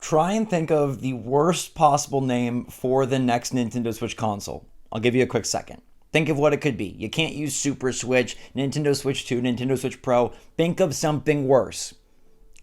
Try and think of the worst possible name for the next Nintendo Switch console. I'll give you a quick second. Think of what it could be. You can't use Super Switch, Nintendo Switch 2, Nintendo Switch Pro. Think of something worse.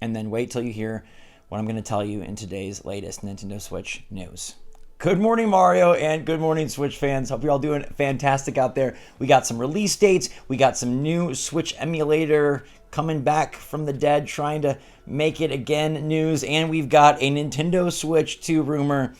And then wait till you hear what I'm going to tell you in today's latest Nintendo Switch news. Good morning, Mario, and good morning, Switch fans. Hope you're all doing fantastic out there. We got some release dates. We got some new Switch emulator coming back from the dead, trying to make it again news. And we've got a Nintendo Switch 2 rumor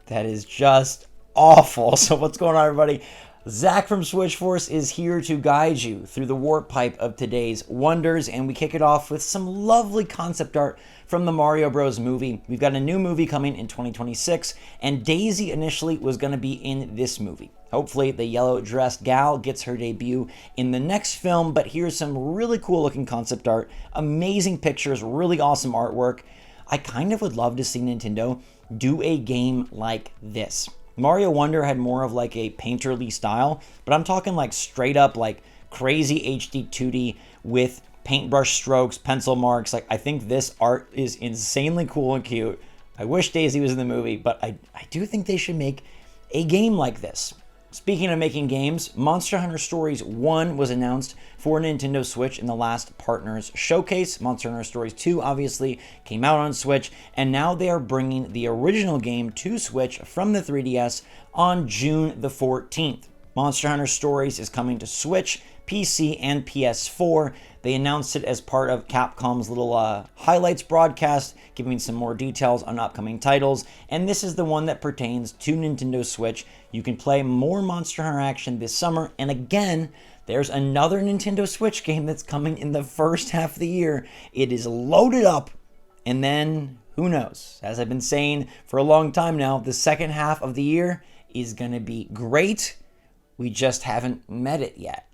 that is just awful. So what's going on, everybody? Zach from SwitchForce is here to guide you through the warp pipe of today's wonders, and we kick it off with some lovely concept art from the Mario Bros. Movie. We've got a new movie coming in 2026, and Daisy initially was going to be in this movie. Hopefully the yellow-dressed gal gets her debut in the next film, but here's some really cool-looking concept art, amazing pictures, really awesome artwork. I kind of would love to see Nintendo do a game like this. Mario Wonder had more of like a painterly style, but I'm talking like straight up like crazy HD 2D with paintbrush strokes, pencil marks. Like, I think this art is insanely cool and cute. I wish Daisy was in the movie, but I do think they should make a game like this. Speaking of making games, Monster Hunter Stories 1 was announced for Nintendo Switch in the last Partners Showcase. Monster Hunter Stories 2 obviously came out on Switch, and now they are bringing the original game to Switch from the 3DS on June the 14th. Monster Hunter Stories is coming to Switch, PC, and PS4. They announced it as part of Capcom's little highlights broadcast, giving some more details on upcoming titles, and this is the one that pertains to Nintendo Switch. You can play more Monster Hunter action this summer, and again, there's another Nintendo Switch game that's coming in the first half of the year. It is loaded up, and then, who knows? As I've been saying for a long time now, the second half of the year is going to be great. We just haven't met it yet.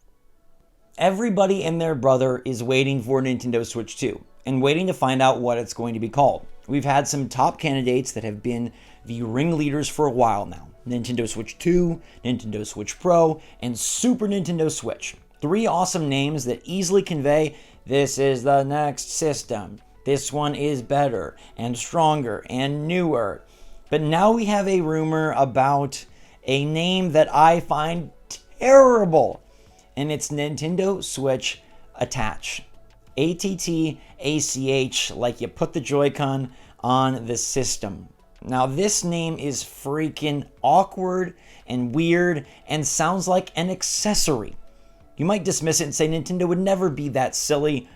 Everybody and their brother is waiting for Nintendo Switch 2 and waiting to find out what it's going to be called. We've had some top candidates that have been the ringleaders for a while now. Nintendo Switch 2, Nintendo Switch Pro, and Super Nintendo Switch. 3 awesome names that easily convey this is the next system. This one is better and stronger and newer. But now we have a rumor about a name that I find terrible. And it's Nintendo Switch Attach. A-T-T-A-C-H, like you put the Joy-Con on the system. Now, this name is freaking awkward and weird and sounds like an accessory. You might dismiss it and say Nintendo would never be that silly,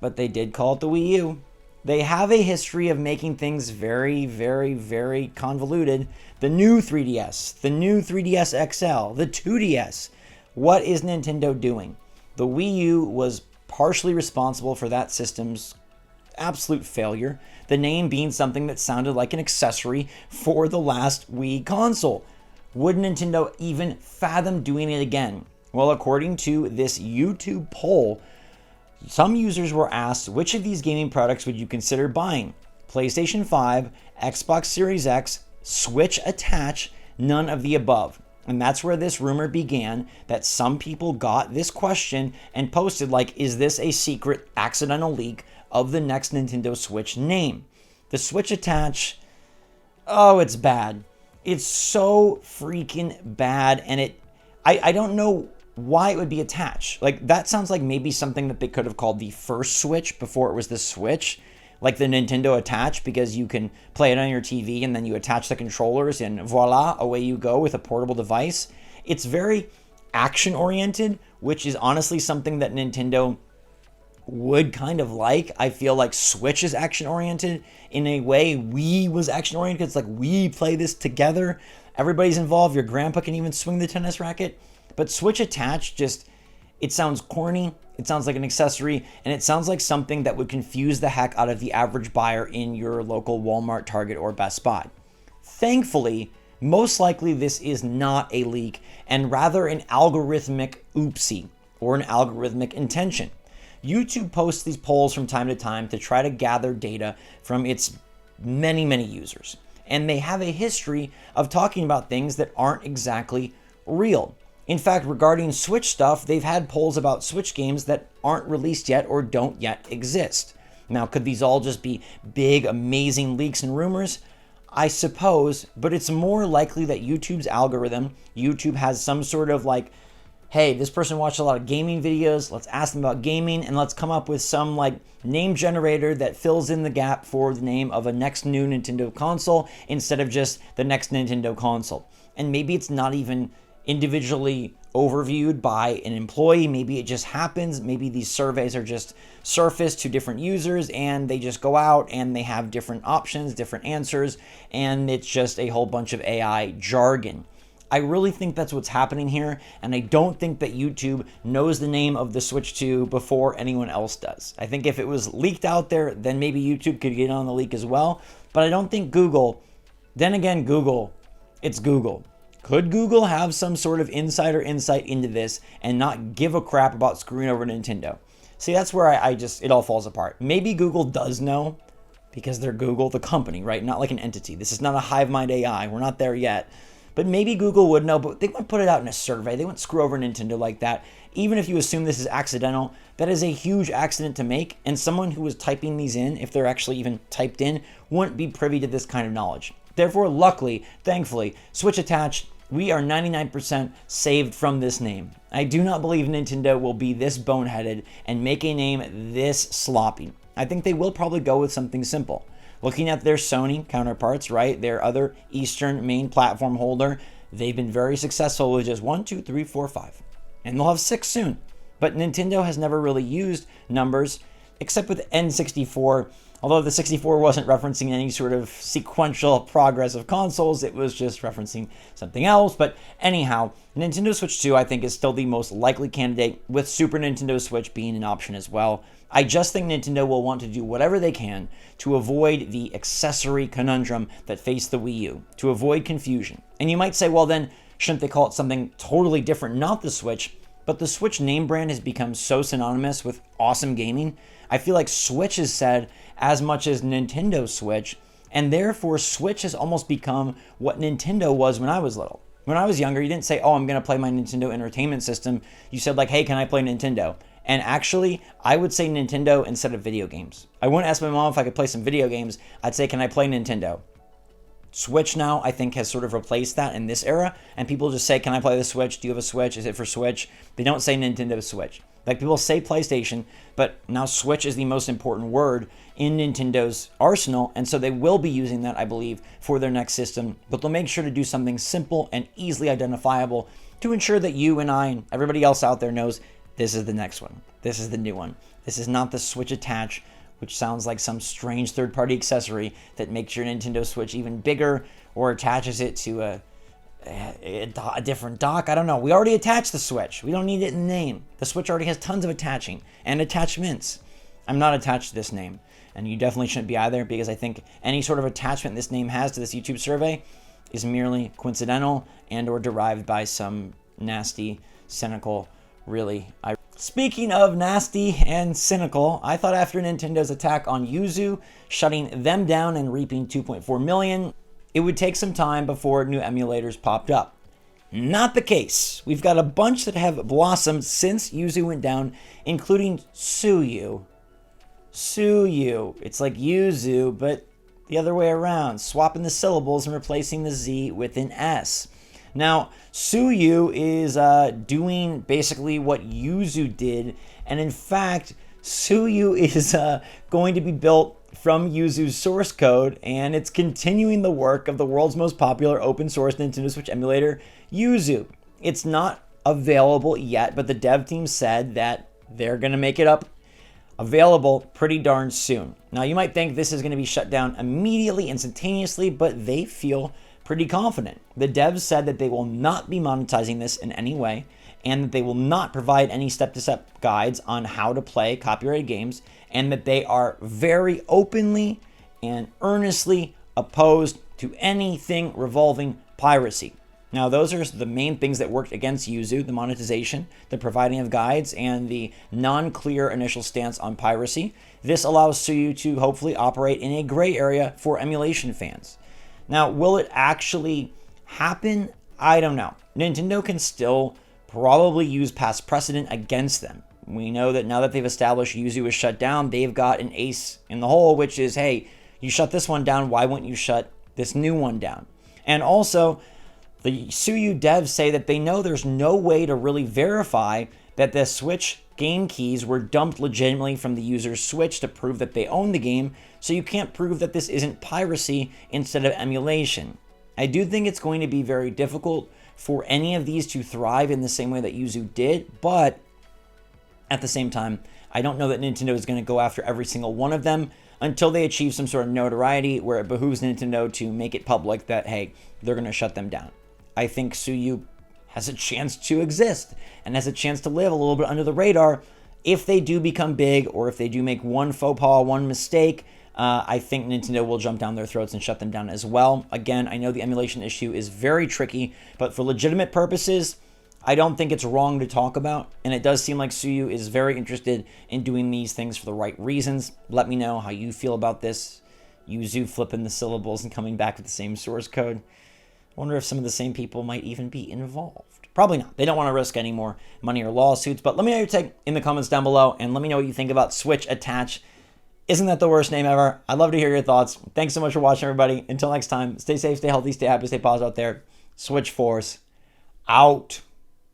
but they did call it the Wii U. They have a history of making things very, very, very convoluted. The new 3DS, the new 3DS XL, the 2DS. What is Nintendo doing? The Wii U was partially responsible for that system's absolute failure, the name being something that sounded like an accessory for the last Wii console. Would Nintendo even fathom doing it again? Well, according to this YouTube poll, some users were asked which of these gaming products would you consider buying? PlayStation 5, Xbox Series X, Switch Attach, none of the above. And that's where this rumor began, that some people got this question and posted like, is this a secret accidental leak of the next Nintendo Switch name? The Switch Attach, oh, it's bad. It's so freaking bad, and I don't know why it would be attached. Like, that sounds like maybe something that they could have called the first Switch before it was the Switch. Like the Nintendo Attach, because you can play it on your TV and then you attach the controllers and voila, away you go with a portable device. It's very action-oriented, which is honestly something that Nintendo would kind of like. I feel like Switch is action-oriented in a way Wii was action-oriented. It's like we play this together. Everybody's involved. Your grandpa can even swing the tennis racket. But Switch Attach just, it sounds corny. It sounds like an accessory, and it sounds like something that would confuse the heck out of the average buyer in your local Walmart, Target, or Best Buy. Thankfully, most likely this is not a leak, and rather an algorithmic oopsie, or an algorithmic intention. YouTube posts these polls from time to time to try to gather data from its many, many users. And they have a history of talking about things that aren't exactly real. In fact, regarding Switch stuff, they've had polls about Switch games that aren't released yet or don't yet exist. Now, could these all just be big, amazing leaks and rumors? I suppose, but it's more likely that YouTube's algorithm, YouTube has some sort of like, hey, this person watched a lot of gaming videos, let's ask them about gaming, and let's come up with some like name generator that fills in the gap for the name of a next new Nintendo console instead of just the next Nintendo console. And maybe it's not even individually overviewed by an employee. Maybe it just happens. Maybe these surveys are just surfaced to different users and they just go out and they have different options, different answers, and it's just a whole bunch of AI jargon. I really think that's what's happening here, and I don't think that YouTube knows the name of the Switch 2 before anyone else does. I think if it was leaked out there, then maybe YouTube could get on the leak as well, but I don't think Google, then again, Google, it's Google. Could Google have some sort of insider insight into this and not give a crap about screwing over Nintendo? See, that's where it all falls apart. Maybe Google does know because they're Google, the company, right? Not like an entity. This is not a hive mind AI. We're not there yet. But maybe Google would know, but they wouldn't put it out in a survey. They wouldn't screw over Nintendo like that. Even if you assume this is accidental, that is a huge accident to make. And someone who was typing these in, if they're actually even typed in, wouldn't be privy to this kind of knowledge. Therefore, luckily, thankfully, Switch attached, we are 99% saved from this name. I do not believe Nintendo will be this boneheaded and make a name this sloppy. I think they will probably go with something simple. Looking at their Sony counterparts, right, their other Eastern main platform holder, they've been very successful with just 1, 2, 3, 4, 5. And they'll have 6 soon. But Nintendo has never really used numbers except with N64. Although the 64 wasn't referencing any sort of sequential progress of consoles, it was just referencing something else. But anyhow, Nintendo Switch 2 I think is still the most likely candidate, with Super Nintendo Switch being an option as well. I just think Nintendo will want to do whatever they can to avoid the accessory conundrum that faced the Wii U, to avoid confusion. And you might say, well then, shouldn't they call it something totally different, not the Switch? But the Switch name brand has become so synonymous with awesome gaming. I feel like Switch is said as much as Nintendo Switch, and therefore Switch has almost become what Nintendo was when I was little. When I was younger, you didn't say, oh, I'm going to play my Nintendo Entertainment System. You said like, hey, can I play Nintendo? And actually, I would say Nintendo instead of video games. I wouldn't ask my mom if I could play some video games. I'd say, can I play Nintendo? Switch now, I think, has sort of replaced that in this era, and people just say, can I play the Switch? Do you have a Switch? Is it for Switch? They don't say Nintendo Switch. Like, people say PlayStation, but now Switch is the most important word in Nintendo's arsenal, and so they will be using that, I believe, for their next system, but they'll make sure to do something simple and easily identifiable to ensure that you and I and everybody else out there knows this is the next one. This is the new one. This is not the Switch Attach, which sounds like some strange third-party accessory that makes your Nintendo Switch even bigger or attaches it to a different dock. I don't know. We already attached the Switch. We don't need it in the name. The Switch already has tons of attaching and attachments. I'm not attached to this name, and you definitely shouldn't be either, because I think any sort of attachment this name has to this YouTube survey is merely coincidental and or derived by some nasty, cynical, Speaking of nasty and cynical, I thought after Nintendo's attack on Yuzu, shutting them down and reaping 2.4 million, it would take some time before new emulators popped up. Not the case. We've got a bunch that have blossomed since Yuzu went down, including Suyu. Suyu. It's like Yuzu, but the other way around, swapping the syllables and replacing the Z with an S. Now, Suyu is doing basically what Yuzu did, and in fact, Suyu is going to be built from Yuzu's source code, and it's continuing the work of the world's most popular open source Nintendo Switch emulator, Yuzu. It's not available yet, but the dev team said that they're going to make it up available pretty darn soon. Now, you might think this is going to be shut down immediately, instantaneously, but they feel pretty confident. The devs said that they will not be monetizing this in any way, and that they will not provide any step-to-step guides on how to play copyrighted games, and that they are very openly and earnestly opposed to anything revolving piracy. Now, those are the main things that worked against Yuzu: the monetization, the providing of guides, and the non-clear initial stance on piracy. This allows Suyu to hopefully operate in a gray area for emulation fans. Now, will it actually happen? I don't know. Nintendo can still probably use past precedent against them. We know that now that they've established Yuzu is shut down, they've got an ace in the hole, which is, hey, you shut this one down, why wouldn't you shut this new one down? And also, the Suyu devs say that they know there's no way to really verify that the Switch game keys were dumped legitimately from the user's Switch to prove that they own the game, so you can't prove that this isn't piracy instead of emulation. I do think it's going to be very difficult for any of these to thrive in the same way that Yuzu did, but at the same time, I don't know that Nintendo is going to go after every single one of them until they achieve some sort of notoriety where it behooves Nintendo to make it public that, hey, they're going to shut them down. I think Suyu has a chance to exist and has a chance to live a little bit under the radar if they do become big or if they do make one faux pas, one mistake. I think Nintendo will jump down their throats and shut them down as well. Again, I know the emulation issue is very tricky, but for legitimate purposes, I don't think it's wrong to talk about, and it does seem like Suyu is very interested in doing these things for the right reasons. Let me know how you feel about this. Yuzu flipping the syllables and coming back with the same source code. I wonder if some of the same people might even be involved. Probably not. They don't want to risk any more money or lawsuits, but let me know your take in the comments down below, and let me know what you think about Switch Attach. Isn't that the worst name ever? I'd love to hear your thoughts. Thanks so much for watching, everybody. Until next time, stay safe, stay healthy, stay happy, stay positive out there. SwitchForce out.